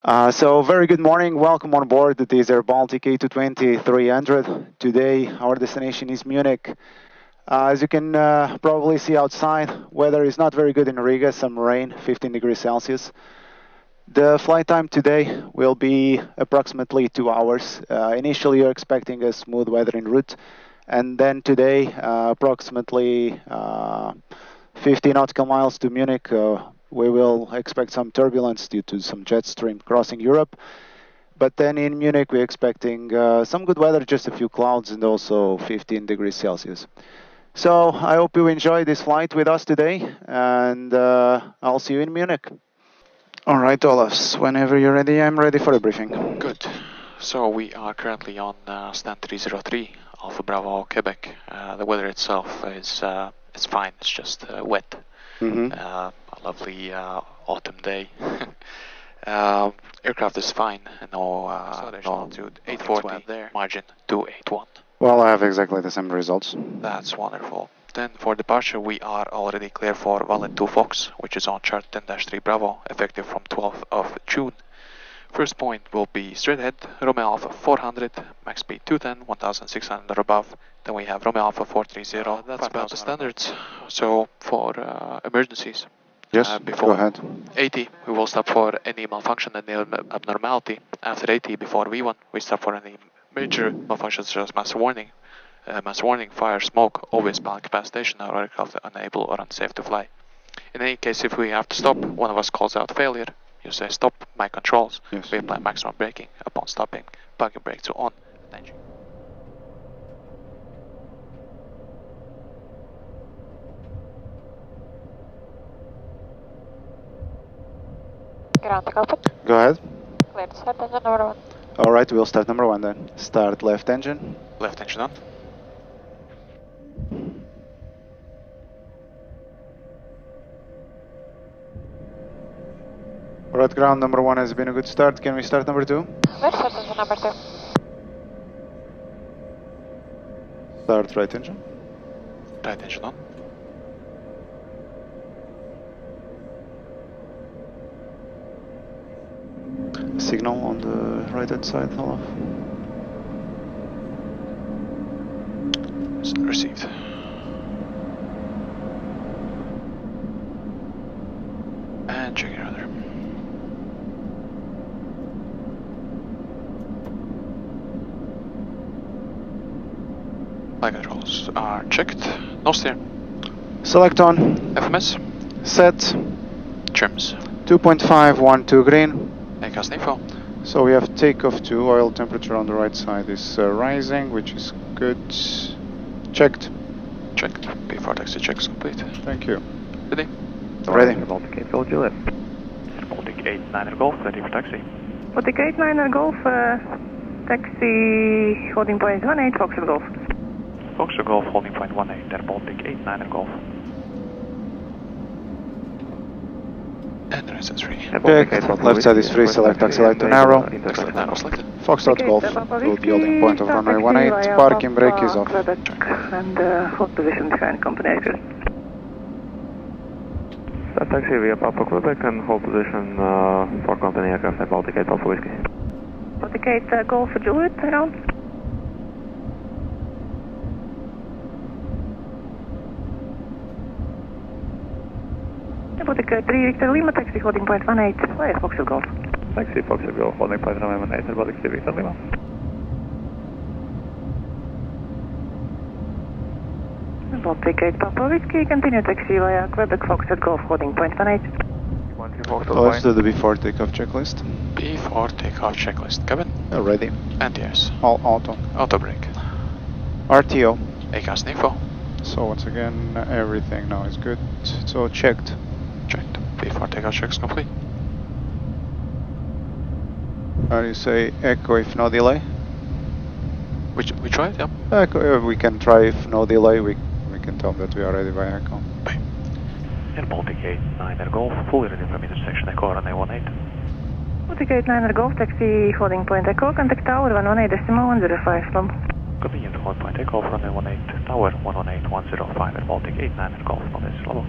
So very good morning, welcome on board. It is Air Baltic A220-300. Today our destination is Munich. As you can probably see outside, weather is not very good in Riga, some rain, 15 degrees Celsius. The flight time today will be approximately 2 hours. Initially you're expecting a smooth weather en route, and then today approximately 50 nautical miles to Munich. We will expect some turbulence due to some jet stream crossing Europe. But then in Munich, we're expecting some good weather, just a few clouds, and also 15 degrees Celsius. So I hope you enjoy this flight with us today, and I'll see you in Munich. All right, Olafs, whenever you're ready, I'm ready for a briefing. Good. So we are currently on stand 303, Alpha Bravo, Quebec. The weather itself is it's fine. It's just wet. A lovely autumn day. Aircraft is fine. No altitude 840 there. Margin 281. Well, I have exactly the same results. That's wonderful. Then for departure, we are already clear for Valid 2 Fox, which is on chart 10-3 Bravo, effective from 12th of June. First point will be straight ahead, Romeo Alpha 400, max speed 210, 1600 or above. Then we have Romeo Alpha 430, that's about the standards. So for emergencies, yes, before go ahead. 80, we will stop for any malfunction and abnormality. After 80, before V1, we stop for any major malfunctions such as master warning, fire, smoke, always bound capacitation, or aircraft unable or unsafe to fly. In any case, if we have to stop, one of us calls out failure. You say stop my controls. Yes. We apply maximum braking. Upon stopping, plug your brake to on. Attention. Ground Cockpit. Go ahead. Clear to start engine number 1. All right, we'll start number 1 then. Start left engine. Left engine on. All right, ground number 1 has been a good start. Can we start number 2? Clear to start engine number 2. Start right engine. Right engine on. Signal on the right hand side, Olaf. Received. And check your rudder. Flight controls are checked. No steer. Select on. FMS. Set. Trims. 2.512 green. ACAS info. So we have takeoff 2. Oil temperature on the right side is rising, which is good. Checked. Checked. Before taxi checks complete. Thank you. Ready? Ready. Baltic 8 Juliet. Baltic 8-9 Golf, ready for taxi. Baltic 8-9 Golf, taxi holding point 18, Foxtrot Golf. Foxtrot Golf, holding point 18, Air Baltic 8-9 Golf. And the rest is free. Checked. Left side is free. Select taxi light to narrow. Left narrow selected. Foxtrot Golf. Will be holding point of runway 18. Parking brake is off. And hold position behind company acres. Start taxi via Papa Quebec and hold position for company aircraft at Baltic 8 Alpha Whiskey. Baltic 8 Golf Juliet around. Baltic 3 Victor Lima, taxi holding point 18, via Foxtrot Golf. Taxi Foxtrot Golf, holding point 18, Baltic 3 Victor Lima. Baltic 8 Papa Whiskey, continue taxi via Quebec Foxtrot Golf, holding point 18. Let's do the before takeoff checklist. Before takeoff checklist. Cabin. Ready. And yes. All auto. Auto brake. RTO. ACAS info. So once again, everything now is good. So checked. Checked. Before takeoff checks complete. You say echo if no delay? We try it, yeah. Echo, we can try if no delay. We can tell that we are ready by echo. Bye. Air Baltic 8-9 Air Golf, fully ready from intersection Echo runway 18. Baltic 8-9 Air Golf, taxi holding point Echo, contact tower 118.105 slow. Continue to hold point Echo, runway 18, tower 118.105 Air Baltic 8-9 Air Golf, not this level.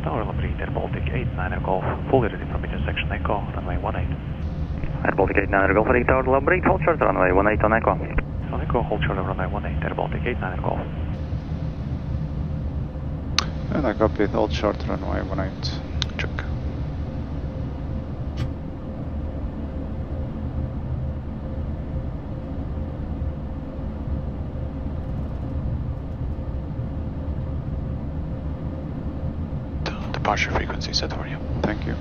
Tower, Labrid, Air Baltic 89 Golf, fully ready from intersection Echo, runway 18. Air Baltic 89 Golf, Riga Tower, Labrid, hold short, runway 18 on Echo. On Echo, hold short of runway 18, Air Baltic 89 Golf. And I copy it, hold short, runway 18. Check. Departure frequency set for you. Thank you.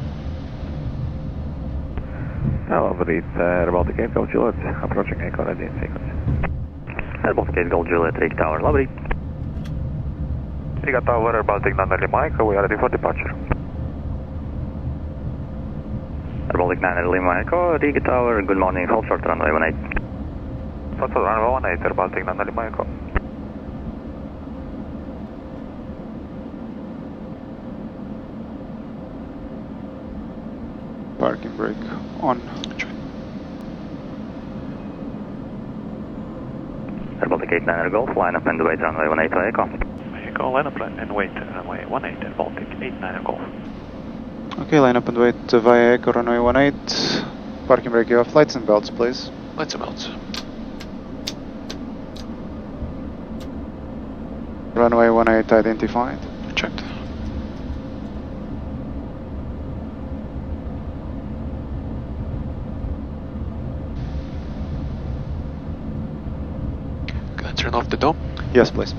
Labrid, Air Baltic 8 Golf Juliet, approaching Echo, ready in sequence. Air Baltic 8 Golf Juliet, Riga Tower, Labrid. Riga Tower, Air Baltic 9 Lima Echo, we are ready for departure. Air Baltic 9 Lima Echo, Riga Tower, good morning, hold short, runway 18. Hold short, runway 18, Air Baltic 9 Lima Echo. Parking brake on. Air Baltic 89 Golf, line up and wait, runway 18 on Echo. Echo, line up and wait, runway 18, Air Baltic 89 Golf. Okay, line up and wait via Echo, runway 18. Parking brake off, lights and belts, please. Lights and belts. Runway 18 identified. Checked. Can I turn off the dome? Yes, please.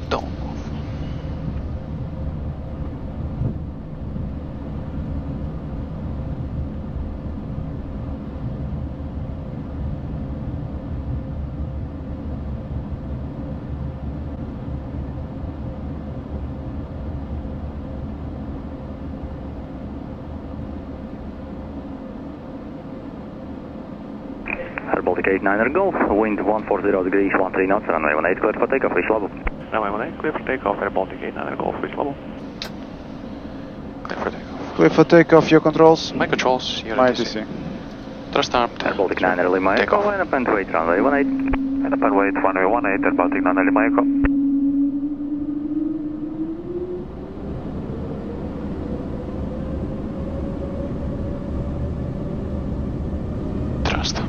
Dome off. Air Baltic 89 Golf, wind 140 degrees, 13 knots, runway 18, clear for takeoff, wish level. Runway 18, clear for takeoff, Air Baltic 89 Golf, wish level. Clear for takeoff. Clear for takeoff, your controls. My controls, you're My at TC. Thrust armed. Air Baltic 9 Lima Echo, Takeoff. line up and wait, runway 18. Line up and wait, runway 18, Air Baltic 9 Lima Echo. Thrust.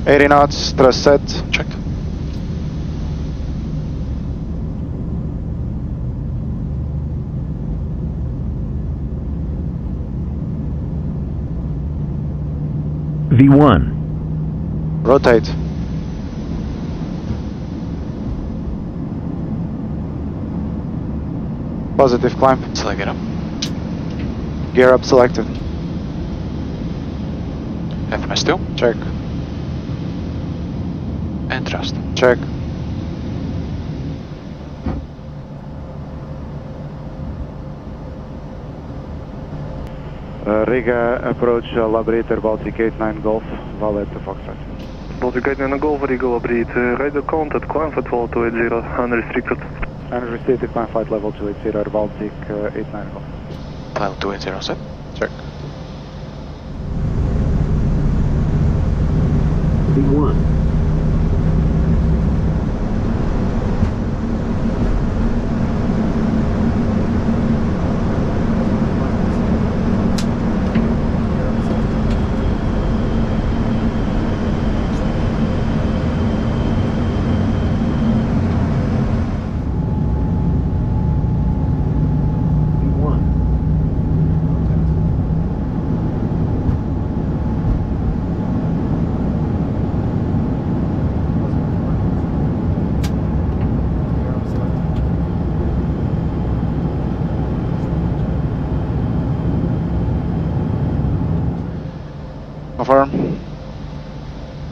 Eighty knots, thrust set. Checked. V1. Rotate. Positive climb. Select it up. Gear up selected. FMS2. Check. And thrust. Check. Riga approach Labrid Air Baltic 89 Golf, valet to Foxtrot. Baltic 89 Golf, Riga Labrid, radio contact, climb flight level 280, unrestricted. Unrestricted climb flight level 280 Air Baltic 89 Golf. Level 280 set. Check. V1. Confirm.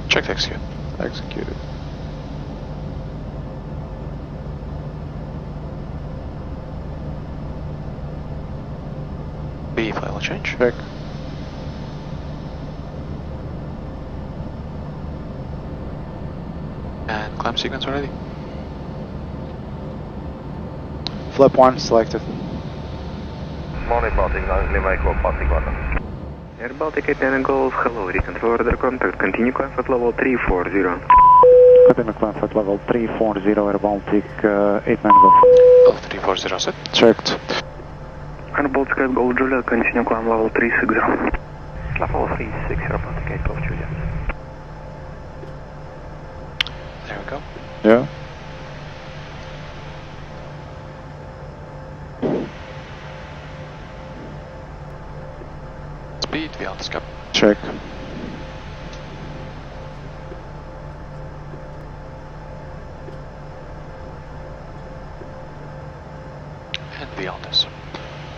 Check to execute. Executed. B flight level change. Check. And climb sequence already. Flap 1 selected. morning, Baltic, Lima Echo, Baltic 1. Air Baltic 8 Golf, hello, reconfirm radar contact, continue climb at level 340. Continue climb at level 340, Air Baltic 8 Golf. Level 340 set. Checked. Air Baltic 8 Golf, Juliet, continue climb level 360. Level 360, Baltic 8 Golf, Juliet. There we go. Yeah. Speed, we scope. Check. And beyond this.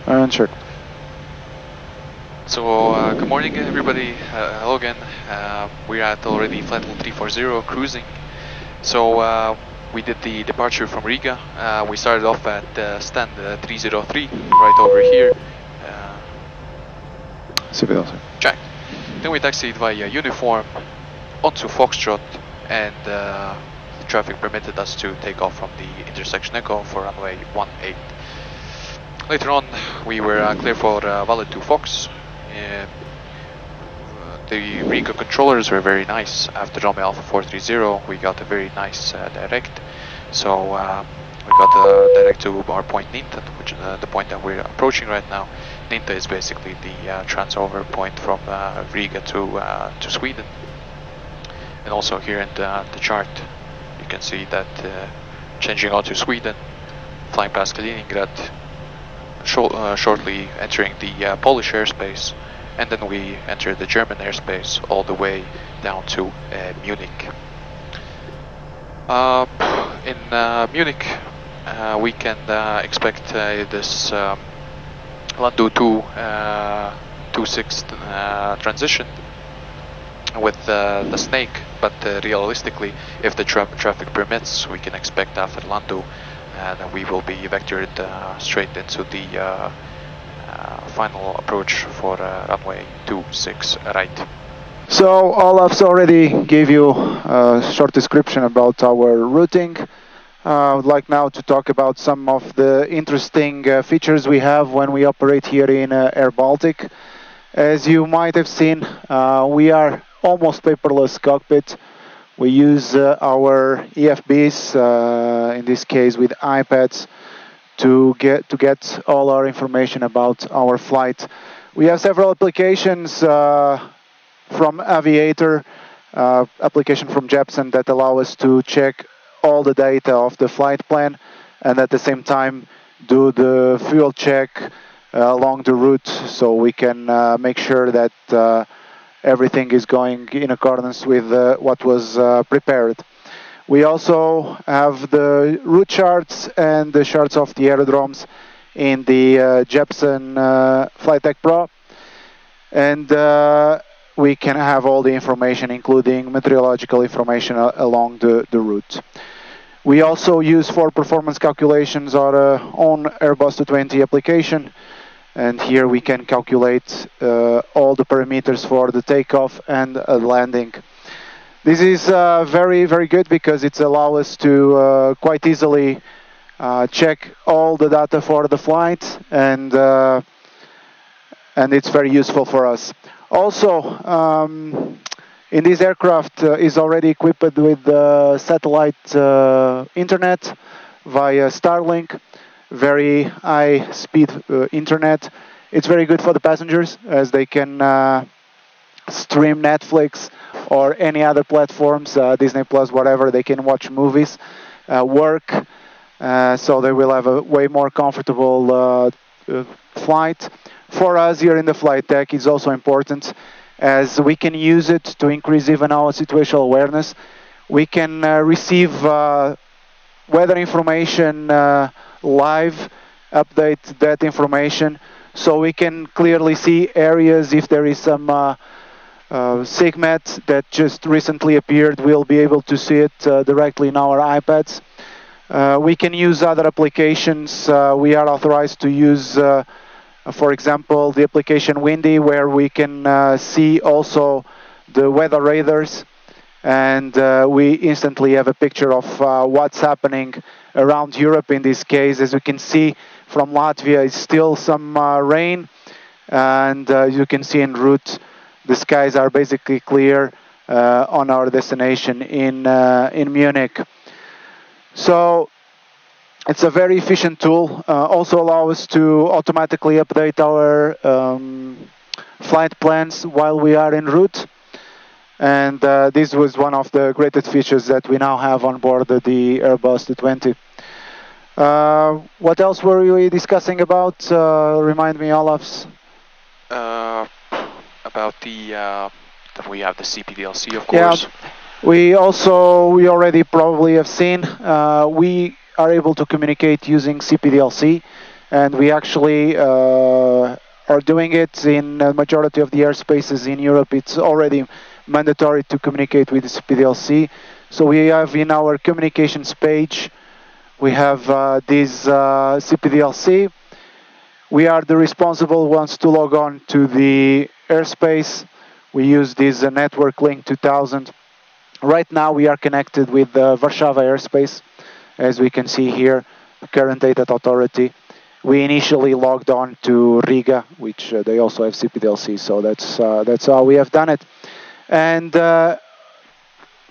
And check. So, good morning everybody, hello again. We're at already flight level 340 cruising. So, we did the departure from Riga. We started off at stand 303, right over here. Check. Then we taxied via uniform onto Foxtrot, and the traffic permitted us to take off from the intersection Echo for runway 18. Later on, we were clear for Valet 2 Fox. The Riga controllers were very nice. After Romeo Alpha 430, we got a very nice direct. So we got a direct to our point Ninta, which is the point that we're approaching right now. Ninta is basically the transover point from Riga to Sweden. And also here in the chart, you can see that changing on to Sweden, flying past Kaliningrad, shortly entering the Polish airspace, and then we enter the German airspace all the way down to Munich. In Munich, we can expect this Landu 226 transition with the Snake, but realistically, if the traffic permits, we can expect after Landu that we will be vectored straight into the final approach for runway 26 right. So Olaf's already gave you a short description about our routing. I would like now to talk about some of the interesting features we have when we operate here in Air Baltic. As you might have seen, we are almost paperless cockpit. We use our EFBs, in this case with iPads, to get all our information about our flight. We have several applications from Aviator, application from Jepsen that allow us to check all the data of the flight plan and at the same time do the fuel check along the route, so we can make sure that everything is going in accordance with what was prepared. We also have the route charts and the charts of the aerodromes in the Jepsen FlightTech Pro, and we can have all the information, including meteorological information along the route. We also use for performance calculations our own Airbus A220 application, and here we can calculate all the parameters for the takeoff and landing. This is very, very good because it allows us to quite easily check all the data for the flight, and it's very useful for us. Also, in this aircraft is already equipped with satellite internet via Starlink, very high-speed internet. It's very good for the passengers as they can stream Netflix or any other platforms, Disney Plus, whatever. They can watch movies, work, so they will have a way more comfortable flight. For us here in the flight tech, it's also important as we can use it to increase even our situational awareness. We can receive weather information live, update that information, so we can clearly see areas. If there is some SIGMET that just recently appeared, we'll be able to see it directly in our iPads. We can use other applications. We are authorized to use, for example, the application Windy, where we can see also the weather radars, and we instantly have a picture of what's happening around Europe in this case. As you can see, from Latvia is still some rain, and you can see en route the skies are basically clear on our destination in Munich. So it's a very efficient tool. Also allow us to automatically update our flight plans while we are en route. And this was one of the greatest features that we now have on board the Airbus A220. What else were we discussing about? Remind me, Olafs. About that we have the CPDLC, of course. Yeah, we already probably have seen, we are able to communicate using CPDLC, and we actually are doing it in a majority of the airspaces in Europe. It's already mandatory to communicate with CPDLC. So we have in our communications page, we have this CPDLC. We are the responsible ones to log on to the airspace. We use this network link 2000. Right now we are connected with the Warsaw airspace, as we can see here, the current data authority. We initially logged on to Riga, which they also have CPDLC, so that's how we have done it. And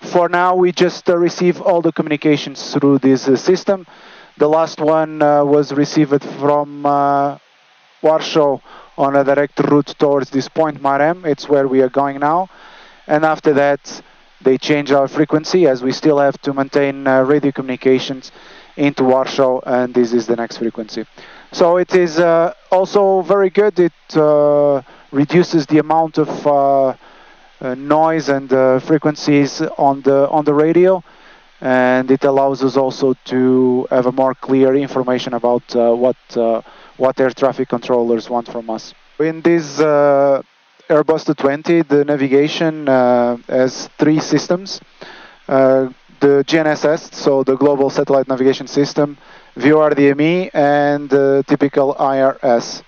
for now, we just receive all the communications through this system. The last one was received from Warsaw on a direct route towards this point Marem. It's where we are going now. And after that, they change our frequency, as we still have to maintain radio communications into Warsaw, and this is the next frequency. So it is also very good. It reduces the amount of noise and frequencies on the radio, and it allows us also to have a more clear information about what air traffic controllers want from us. In this Airbus A220, the navigation has three systems. The GNSS, so the Global Satellite Navigation System, VORDME, and the typical IRS.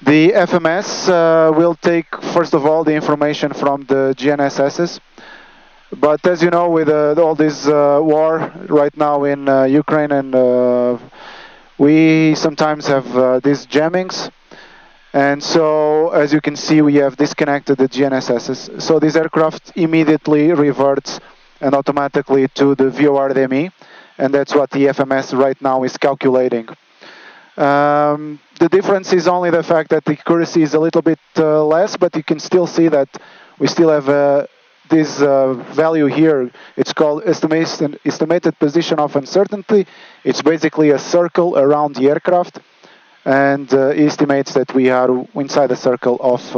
The FMS will take, first of all, the information from the GNSSs. But as you know, with all this war right now in Ukraine, and we sometimes have these jammings. And so, as you can see, we have disconnected the GNSSs. So this aircraft immediately reverts and automatically to the VORDME, and that's what the FMS right now is calculating. The difference is only the fact that the accuracy is a little bit less, but you can still see that we still have this value here. It's called estimated position of uncertainty. It's basically a circle around the aircraft, and estimates that we are inside a circle of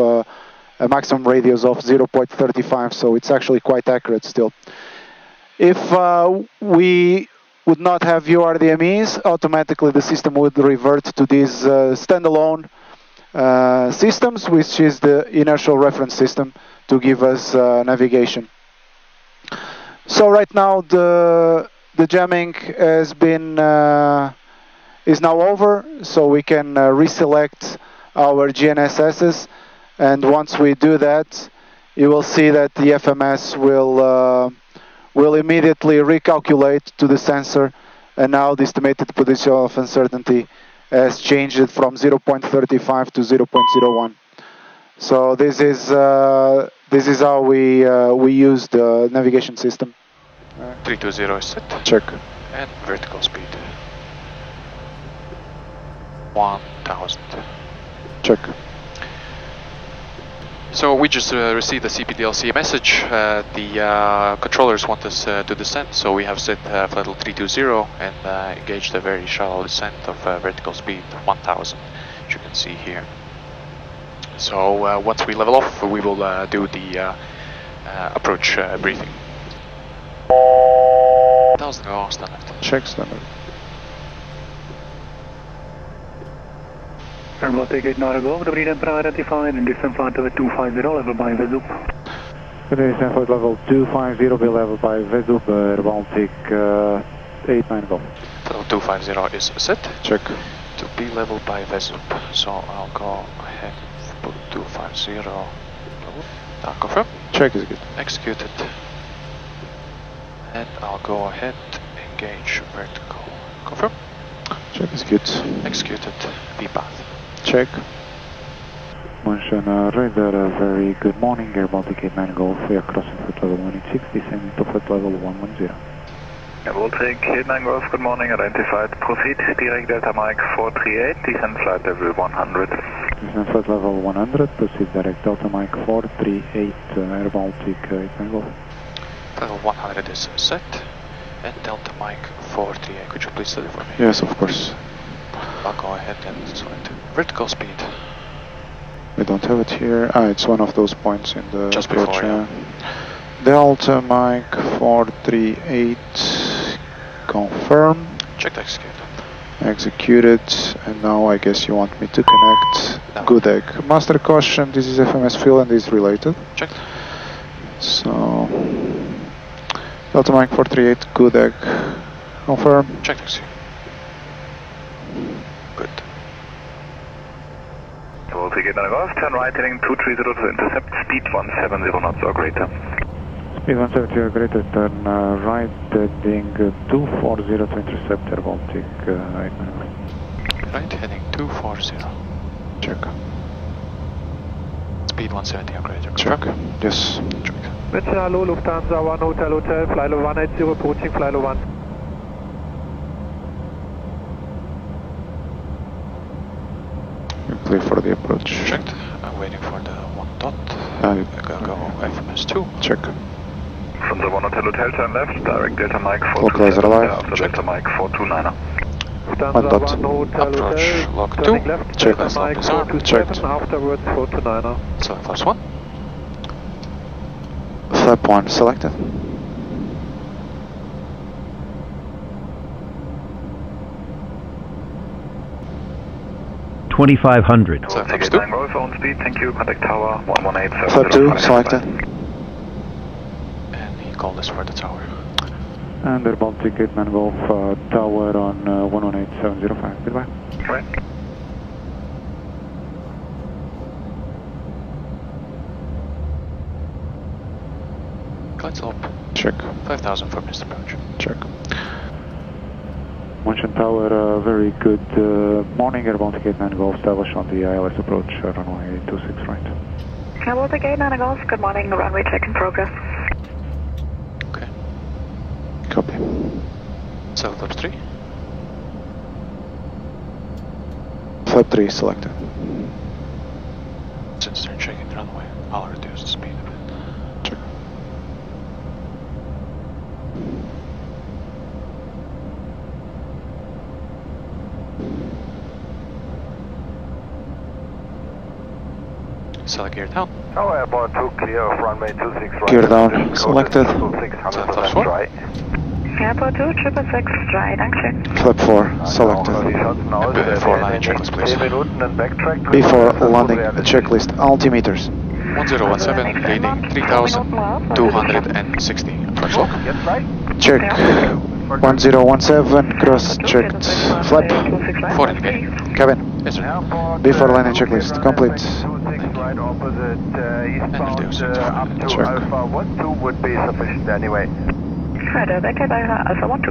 a maximum radius of 0.35, so it's actually quite accurate still. If we would not have VORDMEs, automatically the system would revert to these standalone systems, which is the inertial reference system to give us navigation. So right now the jamming has been is now over, so we can reselect our GNSSs, and once we do that, you will see that the FMS will immediately recalculate to the sensor, and now the estimated position of uncertainty has changed from 0.35 to 0.01. So this is how we use the navigation system. 320 is set. Check. And vertical speed 1000. Check. So we just received a CPDLC message. The controllers want us to descend, so we have set flight level 320 and engaged a very shallow descent of vertical speed 1000, as you can see here. So once we level off, we will do the approach briefing. 1000 go standard. Check standard. Air Baltic 8 go, dobrý den, právě identified, and descent flight level 250, level by Vezup. Descent flight level 250, be level by Vezup, Air Baltic 89 go. Level 250 is set. Check. To be level by Vezup, so I'll go ahead and put 250 level. Now confirm. Check is good. Executed. And I'll go ahead, engage vertical. Confirm. Check execute. Executed. V-path. Check. Munchen radar, very good morning, Air Baltic 89 Golf, we are crossing flight level 186, descending to flight level 110. Air Baltic 89 Golf, good morning, identified, proceed, direct Delta Mike 438, descend flight level 100. Descend flight level 100, proceed direct Delta Mike 438, Air Baltic 89 Golf. Level 100 is set, and Delta Mike 438, could you please study for me? Yes, of course. I'll go ahead and select vertical speed. We don't have it here. It's one of those points in the Just approach. before, yeah. Delta Mike 438, confirm. Check the execute. Executed, and now I guess you want me to connect. No. Good egg. Master caution, this is FMS fuel and is related. Check. So, Delta Mike 438, good egg. Confirm. Check the execute. Good. Baltic 89 Golf, turn right heading 230 to intercept, speed 170 knots or greater. Speed 170 or greater, turn right heading 240 to intercept Air Baltic 89 Golf. Right heading 240. Check. Speed 170 or greater. Check. Confirm. Yes. Check. Mr. Hello, Lufthansa 1 Hotel Hotel, fly level 180, approaching fly level 1. You're clear for the approach. Checked. I'm waiting for the 1 dot. Go FMS 2. Check. From the 1 Hotel Hotel, turn left, direct Delta Mike Localizer 427, alive. after Check. Delta Mike 429er. Lufthansa 1 dot. 1 Hotel Approach Hotel, log 2. turning left, Check. Delta Mike Disarm. 427, Checked. afterwards 429er. Select class 1. Flap 1 selected. Select Baltic class 2. 89 Golf, own speed, thank you, contact tower 11870. Flap 2 selected. And he called us for the tower. And Air Baltic 89 Golf, tower on 118705, goodbye. Right. Glide slope. Check. 5000 for missed approach. Check. Munchen Tower, very good morning, Air Baltic 89 Golf, establish on the ILS approach, runway 26 right. Air Baltic 89 Golf, good morning, runway check in progress. Okay. Copy. Select class 3. Flap 3 selected. Since they're checking the runway, I'll reduce the speed a bit. Check. Select gear down. Oh, airborne 2 clear of runway 26 right. Gear down, Position selected. code is 600% right. Airport 2, 666, right, danke. Flap 4 selected. Before landing checklist, please. 10 Minuten and backtrack. Before landing checklist, altimeters. 1017, gaining 3260. Approach log. Yes, right. Check. 1017, cross checked. Flap. 4 indicating. Cabin. Yes, sir. Airport, Before landing checklist, complete. 26 right opposite eastbound reduce it. up to Check. Alpha 12 would be sufficient anyway. Further, back at Alpha 12.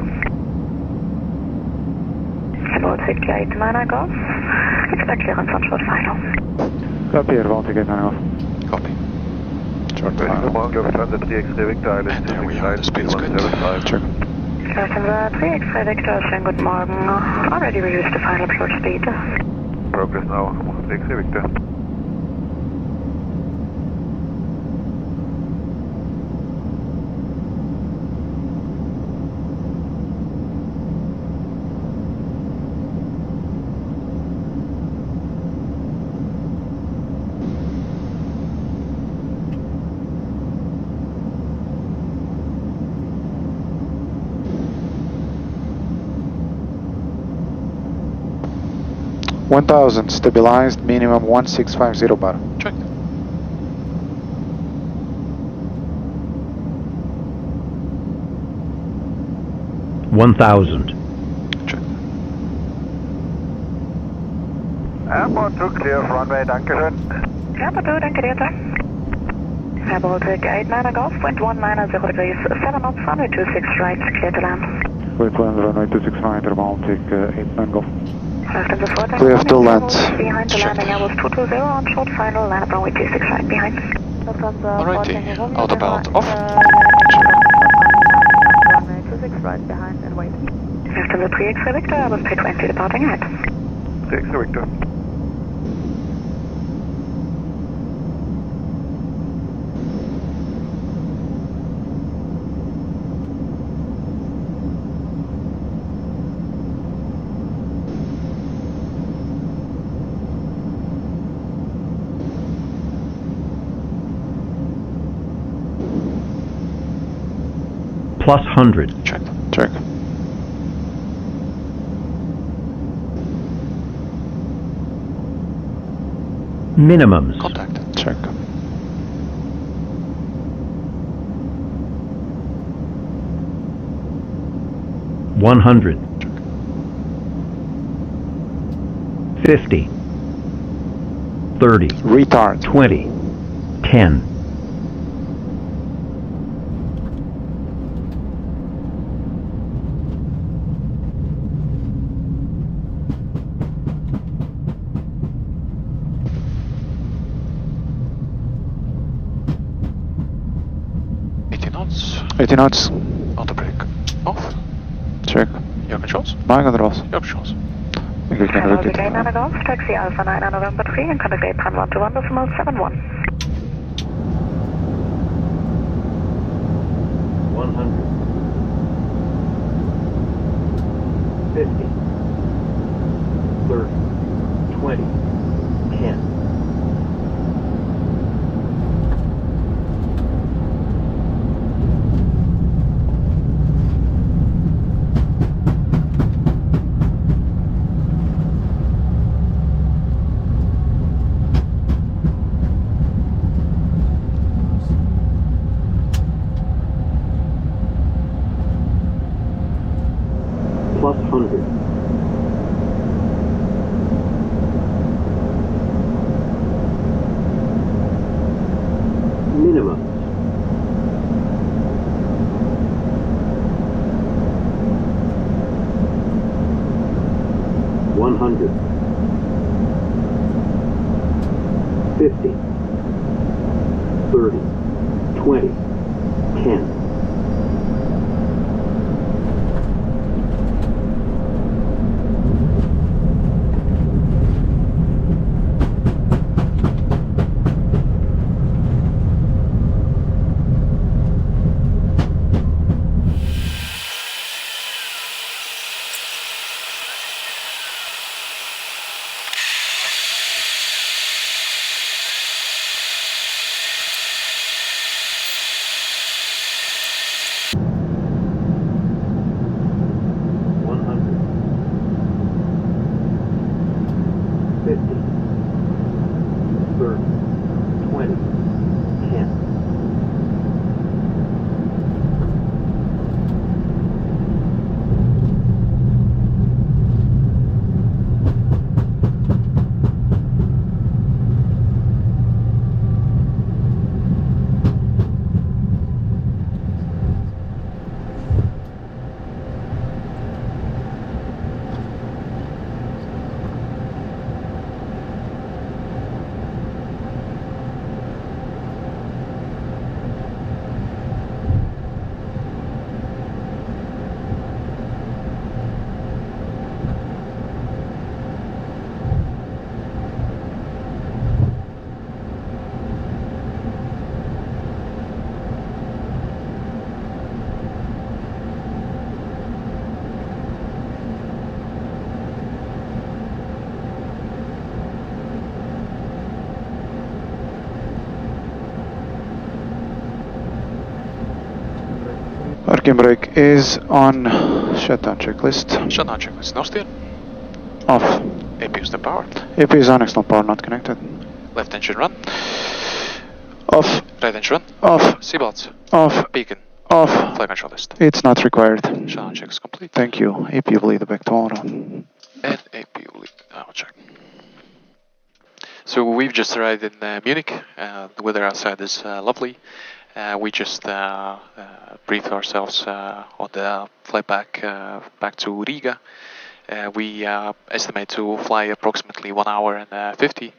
Air Baltic 89 Golf, expect clearance on short final. Copy, Air Baltic 89 Golf. Copy. Short final. Lufthansa 3X Victor, And there we are, the speed is good. Check. Lufthansa 3X Victor, schönen guten Morgen. Already reduced the final approach speed. Progress now, 3X Victor. One 1000 stabilized, minimum 1650 bar. Check. Check. Airport 2 clear of runway, dankeschön. Airport 2, danke dir, sir. Air Baltic 89 Golf, wind 190 degrees, 7 knots, runway 26 right, clear to land. Clear to land runway 26 right, Air Baltic 89 Golf. Clear to land. Behind the landing, Airbus 220 on short final, land runway 26 right behind. Alrighty, autopilot off. Runway 26 right behind and wait. Lufthansa 3X Victor, Airbus A220 departing ahead. 3X Victor. Plus 100. Check. Check. Minimums. Contact. Check. $100. 50. 30. Retard. 20. 10. Knots. 80 knots. Auto brake off. Check. Your controls. My controls. Your controls. I think we can Baltic repeat. 89 Golf, taxi Alpha 9 November 3 and contact 8.121.71. 100. 50. 30. 20. 10. Plus 100. Minimums. $100. 50. 30. 20. 10. Parking brake is on. Shutdown checklist. Shutdown checklist. No steer. Off. AP is powered. AP is on, external power not connected. Left engine run. Off. Right engine run. Off. Seatbelts. Off. Beacon. Off. Flight control list. It's not required. Shutdown check is complete. Thank you. AP will lead back tomorrow. And AP will lead. I'll check. So we've just arrived in Munich. The weather outside is lovely. We just briefed ourselves on the flight back to Riga. We estimate to fly approximately 1 hour and 50.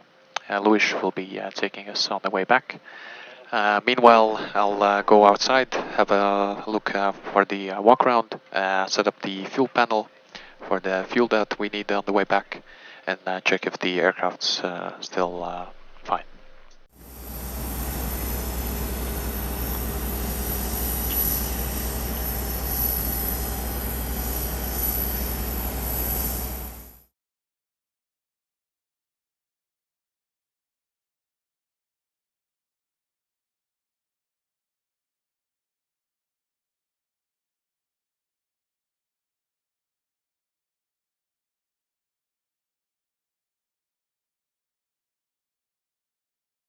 Luis will be taking us on the way back. Meanwhile, I'll go outside, have a look for the walk around, set up the fuel panel for the fuel that we need on the way back, and check if the aircraft's still